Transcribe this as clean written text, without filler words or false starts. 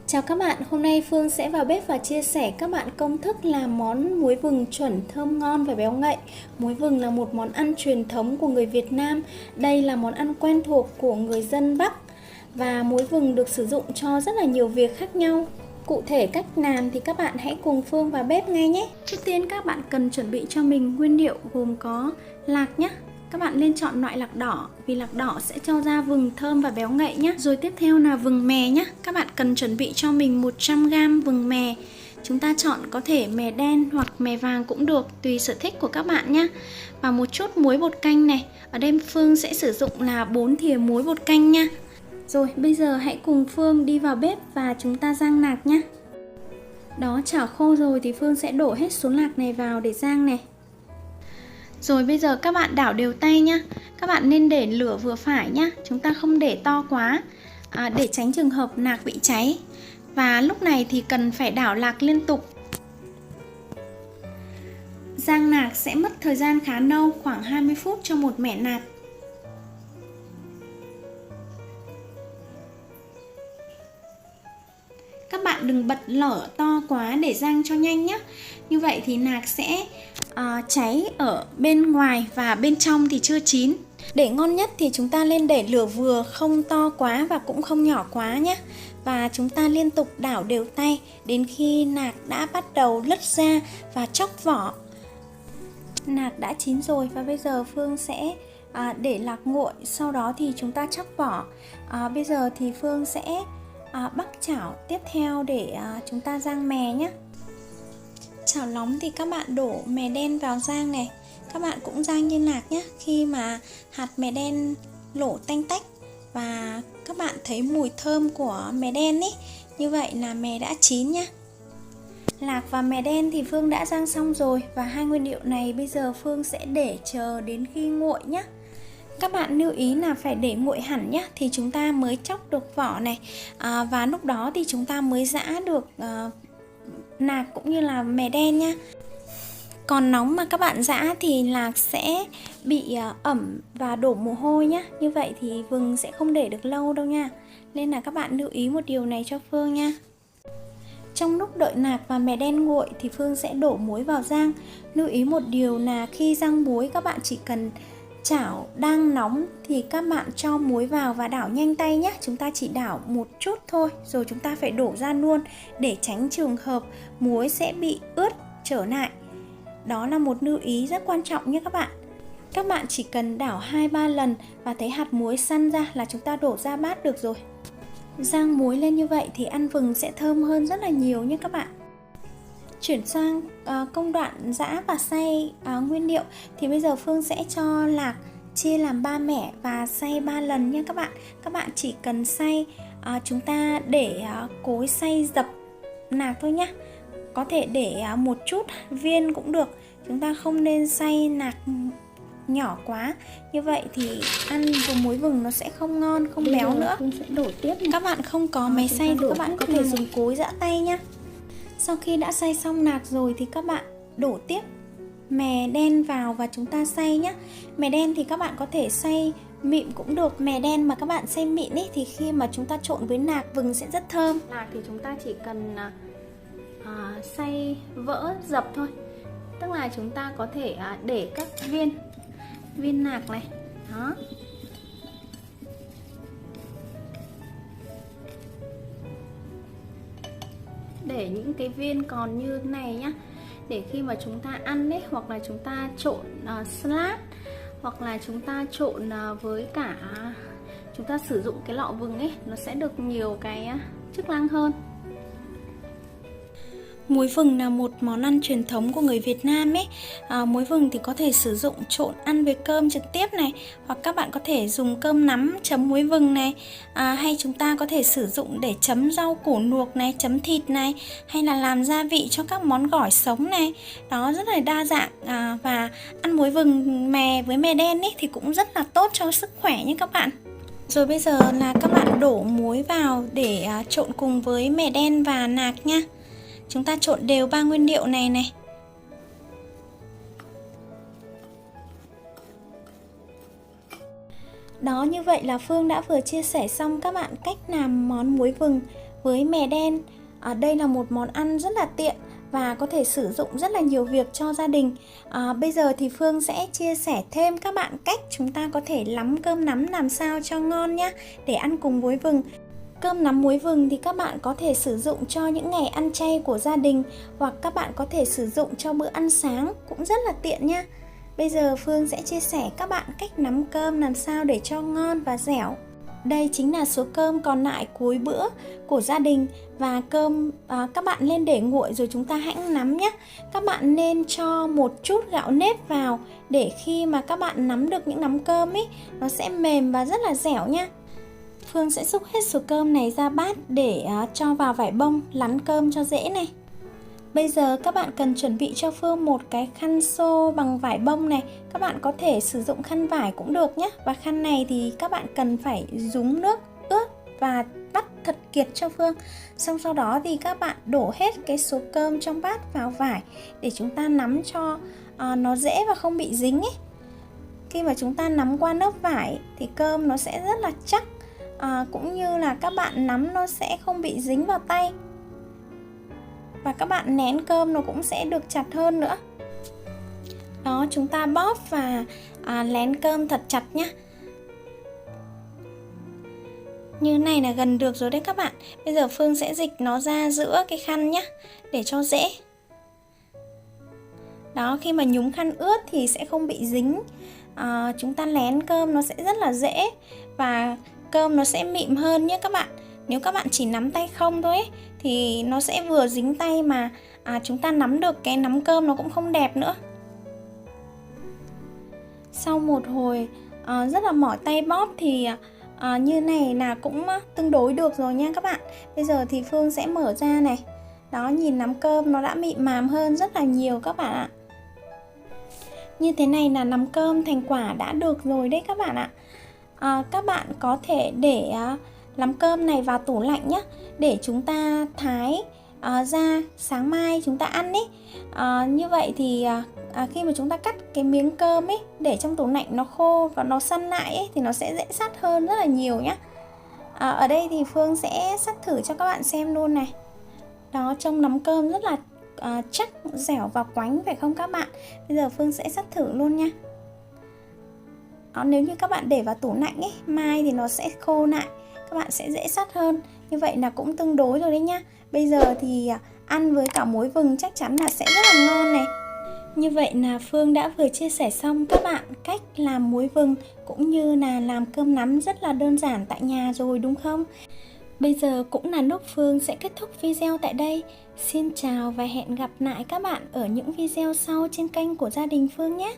Chào các bạn, hôm nay Phương sẽ vào bếp và chia sẻ các bạn công thức làm món muối vừng chuẩn, thơm ngon và béo ngậy. Muối vừng là một món ăn truyền thống của người Việt Nam. Đây là món ăn quen thuộc của người dân Bắc và muối vừng được sử dụng cho rất là nhiều việc khác nhau. Cụ thể cách làm thì các bạn hãy cùng Phương vào bếp ngay nhé. Trước tiên các bạn cần chuẩn bị cho mình nguyên liệu gồm có lạc nhé. Các bạn nên chọn loại lạc đỏ vì lạc đỏ sẽ cho ra vừng thơm và béo ngậy nhé. Rồi tiếp theo là vừng mè nhé. Các bạn cần chuẩn bị cho mình 100g vừng mè. Chúng ta chọn có thể mè đen hoặc mè vàng cũng được, tùy sở thích của các bạn nhé. Và một chút muối bột canh này. Ở đây Phương sẽ sử dụng là 4 thìa muối bột canh nha. Rồi bây giờ hãy cùng Phương đi vào bếp và chúng ta rang lạc nhé. Đó, chảo khô rồi thì Phương sẽ đổ hết số lạc này vào để rang này. Rồi bây giờ các bạn đảo đều tay nhá. Các bạn nên để lửa vừa phải nhá. Chúng ta không để to quá để tránh trường hợp lạc bị cháy. Và lúc này thì cần phải đảo lạc liên tục. Rang lạc sẽ mất thời gian khá lâu, khoảng 20 phút cho một mẻ lạc. Các bạn đừng bật lửa to quá để rang cho nhanh nhé. Như vậy thì lạc sẽ cháy ở bên ngoài và bên trong thì chưa chín. Để ngon nhất thì chúng ta nên để lửa vừa, không to quá và cũng không nhỏ quá nhé. Và chúng ta liên tục đảo đều tay đến khi lạc đã bắt đầu lứt ra và chóc vỏ. Lạc đã chín rồi và bây giờ Phương sẽ để lạc nguội, sau đó thì chúng ta chóc vỏ. Bây giờ thì Phương sẽ bắc chảo tiếp theo để chúng ta rang mè nhé. Chảo nóng thì các bạn đổ mè đen vào rang này. Các bạn cũng rang như lạc nhé. Khi mà hạt mè đen lổ tanh tách và các bạn thấy mùi thơm của mè đen ấy, như vậy là mè đã chín nhé. Lạc và mè đen thì Phương đã rang xong rồi. Và hai nguyên liệu này bây giờ Phương sẽ để chờ đến khi nguội nhé. Các bạn lưu ý là phải để nguội hẳn nhé, thì chúng ta mới chóc được vỏ này. Và lúc đó thì chúng ta mới giã được lạc cũng như là mè đen nha. Còn nóng mà các bạn giã thì lạc sẽ bị ẩm và đổ mồ hôi nhá. Như vậy thì vừng sẽ không để được lâu đâu nha. Nên là các bạn lưu ý một điều này cho Phương nha. Trong lúc đợi lạc và mè đen nguội thì Phương sẽ đổ muối vào rang. Lưu ý một điều là khi rang muối các bạn chỉ cần chảo đang nóng thì các bạn cho muối vào và đảo nhanh tay nhé. Chúng ta chỉ đảo một chút thôi rồi chúng ta phải đổ ra luôn để tránh trường hợp muối sẽ bị ướt trở lại. Đó là một lưu ý rất quan trọng nhé các bạn. Các bạn chỉ cần đảo 2-3 lần và thấy hạt muối săn ra là chúng ta đổ ra bát được rồi. Rang muối lên như vậy thì ăn vừng sẽ thơm hơn rất là nhiều nhé các bạn. Chuyển sang công đoạn giã và xay nguyên liệu thì bây giờ Phương sẽ cho lạc chia làm 3 mẻ và xay 3 lần nha các bạn. Các bạn chỉ cần xay, chúng ta để cối xay dập lạc thôi nhé. Có thể để một chút viên cũng được. Chúng ta không nên xay lạc nhỏ quá. Như vậy thì ăn với muối vừng nó sẽ không ngon, không béo nữa. Sẽ đổ tiếp này. Các bạn không có máy xay thì các bạn có thể dùng cối giã tay nhé. Sau khi đã xay xong lạc rồi thì các bạn đổ tiếp mè đen vào và chúng ta xay nhé. Mè đen thì các bạn có thể xay mịn cũng được. Mè đen mà các bạn xay mịn ấy thì khi mà chúng ta trộn với lạc vừng sẽ rất thơm. Lạc thì chúng ta chỉ cần xay vỡ dập thôi. Tức là chúng ta có thể để các viên lạc này. Đó. Để những cái viên còn như thế này nhá, để khi mà chúng ta ăn ấy, hoặc là chúng ta trộn salad, hoặc là chúng ta trộn với cả chúng ta sử dụng cái lọ vừng ấy, nó sẽ được nhiều cái chức năng hơn. Muối vừng là một món ăn truyền thống của người Việt Nam ấy. Muối vừng thì có thể sử dụng trộn ăn với cơm trực tiếp này, hoặc các bạn có thể dùng cơm nắm chấm muối vừng này, hay chúng ta có thể sử dụng để chấm rau củ luộc này, chấm thịt này, hay là làm gia vị cho các món gỏi sống này. Đó, rất là đa dạng. Và ăn muối vừng mè với mè đen ấy thì cũng rất là tốt cho sức khỏe nhé các bạn. Rồi bây giờ là các bạn đổ muối vào để trộn cùng với mè đen và lạc nha. Chúng ta trộn đều 3 nguyên liệu này. Đó, như vậy là Phương đã vừa chia sẻ xong các bạn cách làm món muối vừng với mè đen. Đây là một món ăn rất là tiện và có thể sử dụng rất là nhiều việc cho gia đình. Bây giờ thì Phương sẽ chia sẻ thêm các bạn cách chúng ta có thể lắm cơm nắm làm sao cho ngon nhá, để ăn cùng muối vừng. Cơm nắm muối vừng thì các bạn có thể sử dụng cho những ngày ăn chay của gia đình, hoặc các bạn có thể sử dụng cho bữa ăn sáng, cũng rất là tiện nha. Bây giờ Phương sẽ chia sẻ các bạn cách nắm cơm làm sao để cho ngon và dẻo. Đây chính là số cơm còn lại cuối bữa của gia đình, và cơm các bạn lên để nguội rồi chúng ta hãy nắm nhé. Các bạn nên cho một chút gạo nếp vào để khi mà các bạn nắm được những nắm cơm ấy, nó sẽ mềm và rất là dẻo nha. Phương sẽ xúc hết số cơm này ra bát để cho vào vải bông lắn cơm cho dễ này. Bây giờ các bạn cần chuẩn bị cho Phương một cái khăn xô bằng vải bông này. Các bạn có thể sử dụng khăn vải cũng được nhé. Và khăn này thì các bạn cần phải nhúng nước ướt và vắt thật kiệt cho Phương. Xong sau đó thì các bạn đổ hết cái số cơm trong bát vào vải để chúng ta nắm cho nó dễ và không bị dính ấy. Khi mà chúng ta nắm qua lớp vải thì cơm nó sẽ rất là chắc, cũng như là các bạn nắm nó sẽ không bị dính vào tay. Và các bạn nén cơm nó cũng sẽ được chặt hơn nữa. Đó, chúng ta bóp và lén cơm thật chặt nhé. Như này là gần được rồi đấy các bạn. Bây giờ Phương sẽ dịch nó ra giữa cái khăn nhé, để cho dễ. Đó, khi mà nhúng khăn ướt thì sẽ không bị dính. Chúng ta lén cơm nó sẽ rất là dễ và cơm nó sẽ mịn hơn nhé các bạn. Nếu các bạn chỉ nắm tay không thôi ấy, thì nó sẽ vừa dính tay mà chúng ta nắm được cái nắm cơm nó cũng không đẹp nữa. Sau một hồi rất là mỏi tay bóp thì như này là cũng tương đối được rồi nha các bạn. Bây giờ thì Phương sẽ mở ra này. Đó, nhìn nắm cơm nó đã mịn màm hơn rất là nhiều các bạn ạ. Như thế này là nắm cơm thành quả đã được rồi đấy các bạn ạ. Các bạn có thể để nắm cơm này vào tủ lạnh nhé, để chúng ta thái ra sáng mai chúng ta ăn ấy. Như vậy thì khi mà chúng ta cắt cái miếng cơm ấy để trong tủ lạnh nó khô và nó săn lại ấy, thì nó sẽ dễ sắt hơn rất là nhiều nhé. Ở đây thì Phương sẽ sắt thử cho các bạn xem luôn này. Đó, trong nắm cơm rất là chắc, dẻo và quánh phải không các bạn? Bây giờ Phương sẽ sắt thử luôn nha. Nếu như các bạn để vào tủ lạnh ấy, mai thì nó sẽ khô lại, các bạn sẽ dễ sắt hơn. Như vậy là cũng tương đối rồi đấy nhá. Bây giờ thì ăn với cả muối vừng chắc chắn là sẽ rất là ngon này. Như vậy là Phương đã vừa chia sẻ xong các bạn cách làm muối vừng cũng như là làm cơm nắm rất là đơn giản tại nhà rồi đúng không? Bây giờ cũng là lúc Phương sẽ kết thúc video tại đây. Xin chào và hẹn gặp lại các bạn ở những video sau trên kênh của gia đình Phương nhé.